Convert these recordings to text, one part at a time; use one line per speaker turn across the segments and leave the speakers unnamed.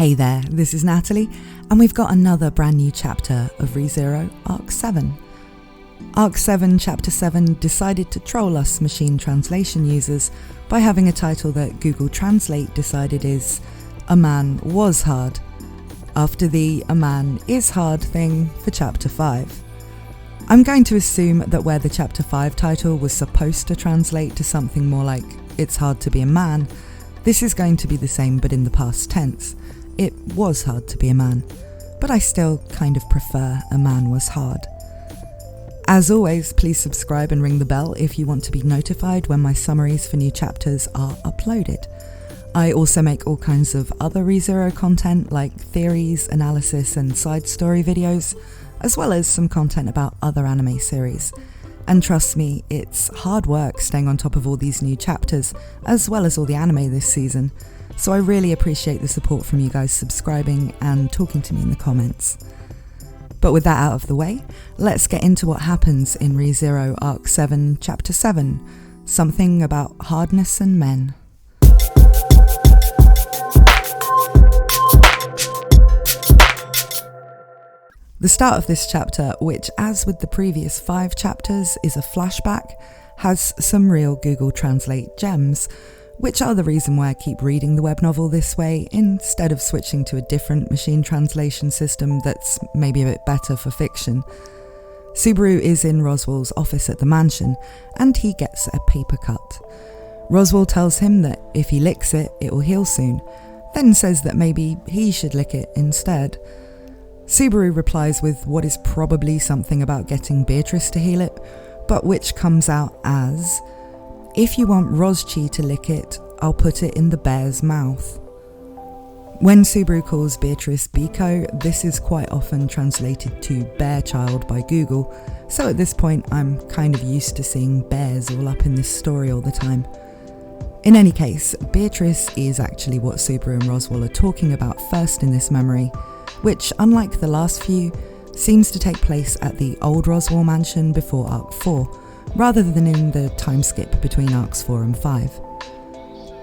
Hey there, this is Natalie, and we've got another brand new chapter of ReZero Arc 7. Arc 7, Chapter 7 decided to troll us machine translation users by having a title that Google Translate decided is "A Man Was Hard," after the "A Man Is Hard" thing for Chapter 5. I'm going to assume that where the Chapter 5 title was supposed to translate to something more like "It's hard to be a man," this is going to be the same but in the past tense. It was hard to be a man, but I still kind of prefer "A Man Was Hard." As always, please subscribe and ring the bell if you want to be notified when my summaries for new chapters are uploaded. I also make all kinds of other ReZero content like theories, analysis and side story videos, as well as some content about other anime series. And trust me, it's hard work staying on top of all these new chapters, as well as all the anime this season. So I really appreciate the support from you guys subscribing and talking to me in the comments. But with that out of the way, let's get into what happens in ReZero Arc 7, Chapter 7, something about hardness and men. The start of this chapter, which as with the previous 5 chapters is a flashback, has some real Google Translate gems, which are the reason why I keep reading the web novel this way instead of switching to a different machine translation system that's maybe a bit better for fiction. Subaru is in Roswell's office at the mansion, and he gets a paper cut. Roswell tells him that if he licks it, it will heal soon, then says that maybe he should lick it instead. Subaru replies with what is probably something about getting Beatrice to heal it, but which comes out as, "If you want Roschi to lick it, I'll put it in the bear's mouth." When Subaru calls Beatrice Biko, this is quite often translated to bear child by Google, so at this point I'm kind of used to seeing bears all up in this story all the time. In any case, Beatrice is actually what Subaru and Roswell are talking about first in this memory, which, unlike the last few, seems to take place at the old Roswell mansion before Arc 4, rather than in the time skip between Arcs 4 and 5.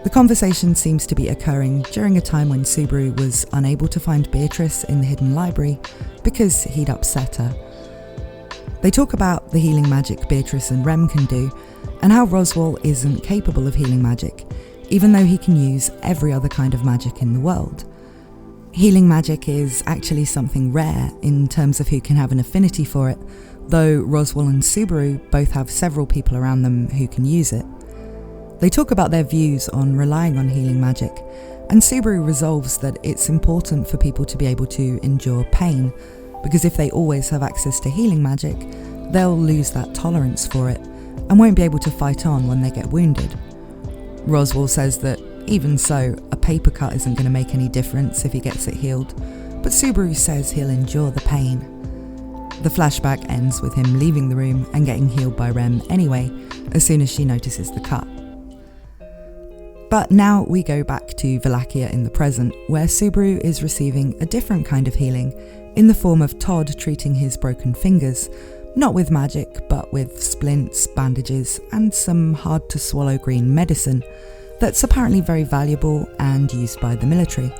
The conversation seems to be occurring during a time when Subaru was unable to find Beatrice in the hidden library because he'd upset her. They talk about the healing magic Beatrice and Rem can do, and how Roswell isn't capable of healing magic, even though he can use every other kind of magic in the world. Healing magic is actually something rare in terms of who can have an affinity for it, though Roswell and Subaru both have several people around them who can use it. They talk about their views on relying on healing magic, and Subaru resolves that it's important for people to be able to endure pain, because if they always have access to healing magic, they'll lose that tolerance for it, and won't be able to fight on when they get wounded. Roswell says that even so, a paper cut isn't going to make any difference if he gets it healed, but Subaru says he'll endure the pain. The flashback ends with him leaving the room and getting healed by Rem anyway, as soon as she notices the cut. But now we go back to Wallachia in the present, where Subaru is receiving a different kind of healing, in the form of Todd treating his broken fingers, not with magic, but with splints, bandages, and some hard-to-swallow green medicine that's apparently very valuable and used by the military.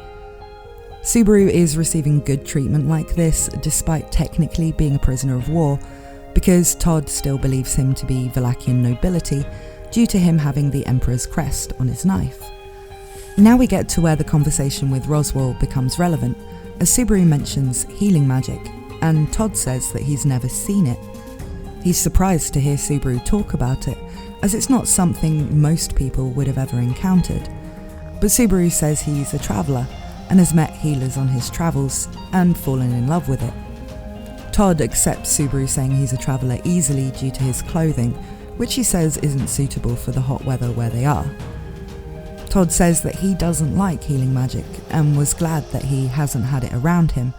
Subaru is receiving good treatment like this, despite technically being a prisoner of war, because Todd still believes him to be Wallachian nobility, due to him having the Emperor's crest on his knife. Now we get to where the conversation with Roswell becomes relevant, as Subaru mentions healing magic, and Todd says that he's never seen it. He's surprised to hear Subaru talk about it, as it's not something most people would have ever encountered. But Subaru says he's a traveller, and has met healers on his travels, and fallen in love with it. Todd accepts Subaru saying he's a traveller easily due to his clothing, which he says isn't suitable for the hot weather where they are. Todd says that he doesn't like healing magic, and was glad that he hasn't had it around him,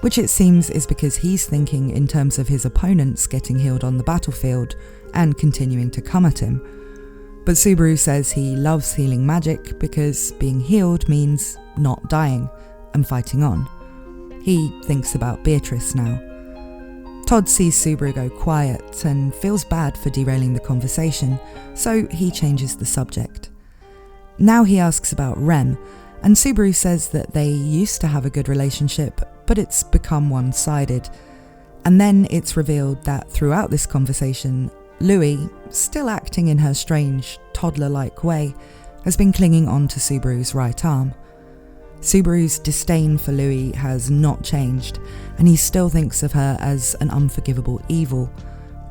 which it seems is because he's thinking in terms of his opponents getting healed on the battlefield, and continuing to come at him. But Subaru says he loves healing magic because being healed means not dying and fighting on. He thinks about Beatrice now. Todd sees Subaru go quiet and feels bad for derailing the conversation, so he changes the subject. Now he asks about Rem, and Subaru says that they used to have a good relationship, but it's become one-sided. And then it's revealed that throughout this conversation, Louie, still acting in her strange, toddler-like way, has been clinging on to Subaru's right arm. Subaru's disdain for Louie has not changed, and he still thinks of her as an unforgivable evil,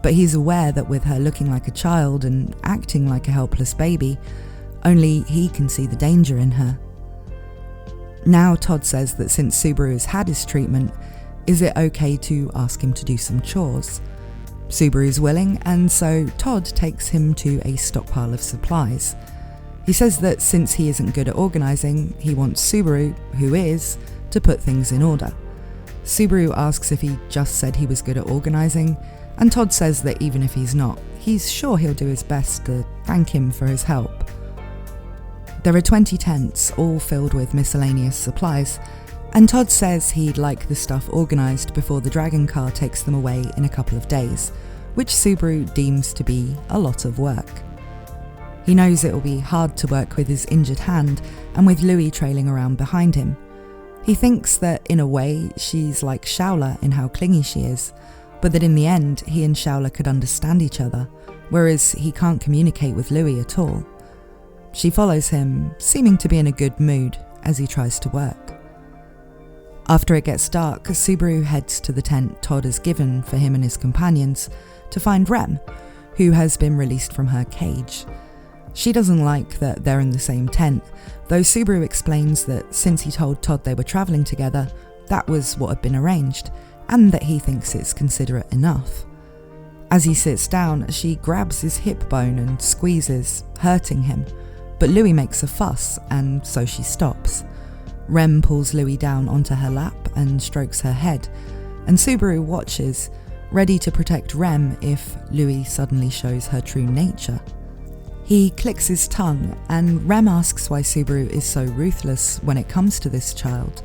but he's aware that with her looking like a child and acting like a helpless baby, only he can see the danger in her. Now Todd says that since Subaru has had his treatment, is it okay to ask him to do some chores? Subaru's willing, and so Todd takes him to a stockpile of supplies. He says that since he isn't good at organising, he wants Subaru, who is, to put things in order. Subaru asks if he just said he was good at organising, and Todd says that even if he's not, he's sure he'll do his best to thank him for his help. There are 20 tents, all filled with miscellaneous supplies, and Todd says he'd like the stuff organised before the dragon car takes them away in a couple of days, which Subaru deems to be a lot of work. He knows it'll be hard to work with his injured hand and with Louie trailing around behind him. He thinks that in a way she's like Shaula in how clingy she is, but that in the end he and Shaula could understand each other, whereas he can't communicate with Louie at all. She follows him, seeming to be in a good mood as he tries to work. After it gets dark, Subaru heads to the tent Todd has given for him and his companions to find Rem, who has been released from her cage. She doesn't like that they're in the same tent, though Subaru explains that since he told Todd they were travelling together, that was what had been arranged, and that he thinks it's considerate enough. As he sits down, she grabs his hip bone and squeezes, hurting him, but Louie makes a fuss, and so she stops. Rem pulls Louie down onto her lap and strokes her head, and Subaru watches, ready to protect Rem if Louie suddenly shows her true nature. He clicks his tongue, and Rem asks why Subaru is so ruthless when it comes to this child.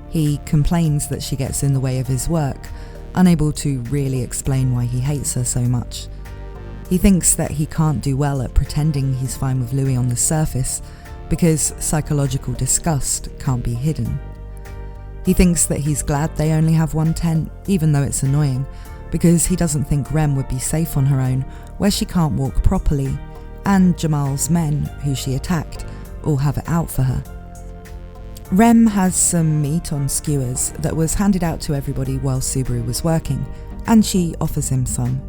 He complains that she gets in the way of his work, unable to really explain why he hates her so much. He thinks that he can't do well at pretending he's fine with Louie on the surface, because psychological disgust can't be hidden. He thinks that he's glad they only have one tent, even though it's annoying, because he doesn't think Rem would be safe on her own, where she can't walk properly, and Jamal's men, who she attacked, all have it out for her. Rem has some meat on skewers that was handed out to everybody while Subaru was working, and she offers him some.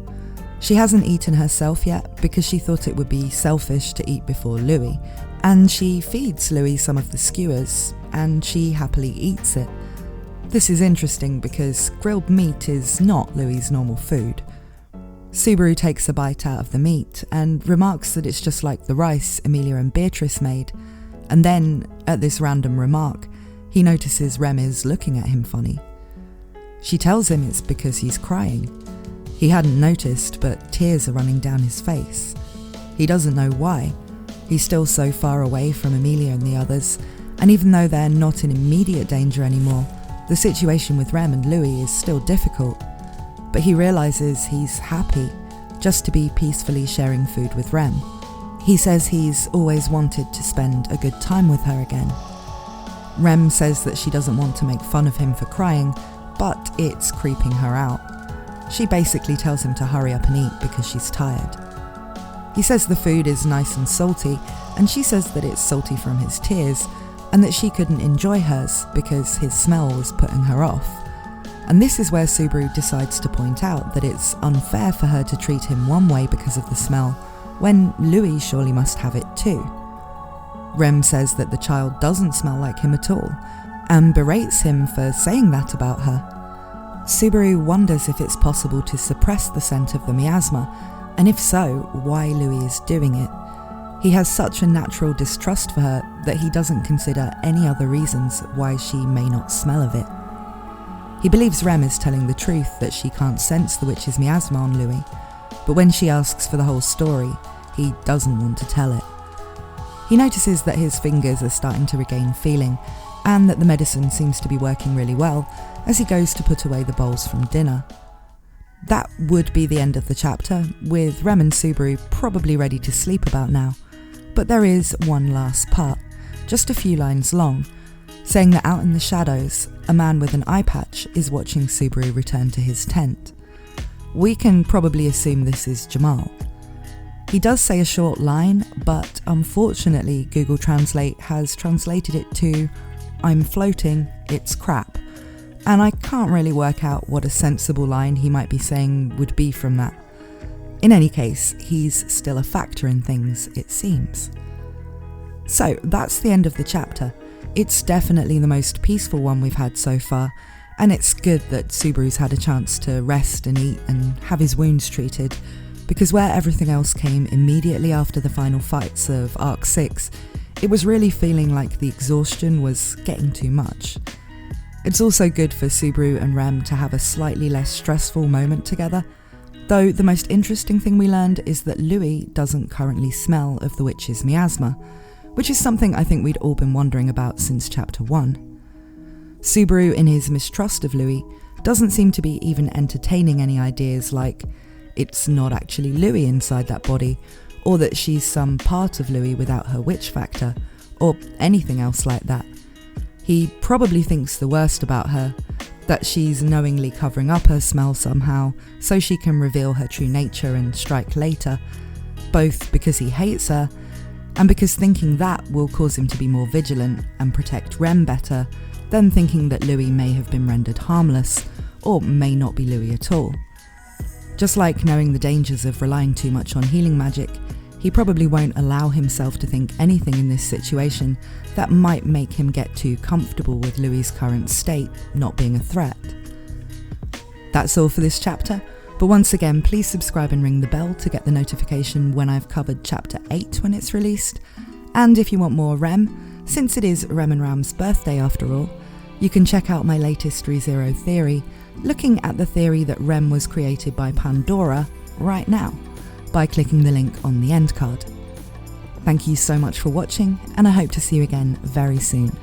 She hasn't eaten herself yet because she thought it would be selfish to eat before Louie, and she feeds Louie some of the skewers, and she happily eats it. This is interesting because grilled meat is not Louie's normal food. Subaru takes a bite out of the meat and remarks that it's just like the rice Emilia and Beatrice made, and then, at this random remark, he notices Rem is looking at him funny. She tells him it's because he's crying. He hadn't noticed, but tears are running down his face. He doesn't know why. He's still so far away from Emilia and the others, and even though they're not in immediate danger anymore, the situation with Rem and Louie is still difficult. But he realises he's happy just to be peacefully sharing food with Rem. He says he's always wanted to spend a good time with her again. Rem says that she doesn't want to make fun of him for crying, but it's creeping her out. She basically tells him to hurry up and eat because she's tired. He says the food is nice and salty, and she says that it's salty from his tears, and that she couldn't enjoy hers because his smell was putting her off. And this is where Subaru decides to point out that it's unfair for her to treat him one way because of the smell, when Louie surely must have it too. Rem says that the child doesn't smell like him at all, and berates him for saying that about her. Subaru wonders if it's possible to suppress the scent of the miasma, and if so, why Louie is doing it. He has such a natural distrust for her that he doesn't consider any other reasons why she may not smell of it. He believes Rem is telling the truth that she can't sense the witch's miasma on Louie, but when she asks for the whole story, he doesn't want to tell it. He notices that his fingers are starting to regain feeling, and that the medicine seems to be working really well as he goes to put away the bowls from dinner. That would be the end of the chapter, with Rem and Subaru probably ready to sleep about now. But there is one last part, just a few lines long, saying that out in the shadows, a man with an eye patch is watching Subaru return to his tent. We can probably assume this is Jamal. He does say a short line, but unfortunately Google Translate has translated it to "I'm floating, it's crap," and I can't really work out what a sensible line he might be saying would be from that. In any case, he's still a factor in things, it seems. So that's the end of the chapter. It's definitely the most peaceful one we've had so far, and it's good that Subaru's had a chance to rest and eat and have his wounds treated, because where everything else came immediately after the final fights of Arc 6, it was really feeling like the exhaustion was getting too much. It's also good for Subaru and Rem to have a slightly less stressful moment together, though the most interesting thing we learned is that Louis doesn't currently smell of the witch's miasma, which is something I think we'd all been wondering about since chapter 1. Subaru, in his mistrust of Louis, doesn't seem to be even entertaining any ideas like it's not actually Louis inside that body, or that she's some part of Louis without her witch factor, or anything else like that. He probably thinks the worst about her, that she's knowingly covering up her smell somehow so she can reveal her true nature and strike later, both because he hates her and because thinking that will cause him to be more vigilant and protect Rem better than thinking that Louis may have been rendered harmless or may not be Louis at all. Just like knowing the dangers of relying too much on healing magic, he probably won't allow himself to think anything in this situation that might make him get too comfortable with Louis' current state not being a threat. That's all for this chapter, but once again please subscribe and ring the bell to get the notification when I've covered chapter 8 when it's released, and if you want more Rem, since it is Rem and Ram's birthday after all, you can check out my latest ReZero theory, looking at the theory that Rem was created by Pandora right now, by clicking the link on the end card. Thank you so much for watching, and I hope to see you again very soon.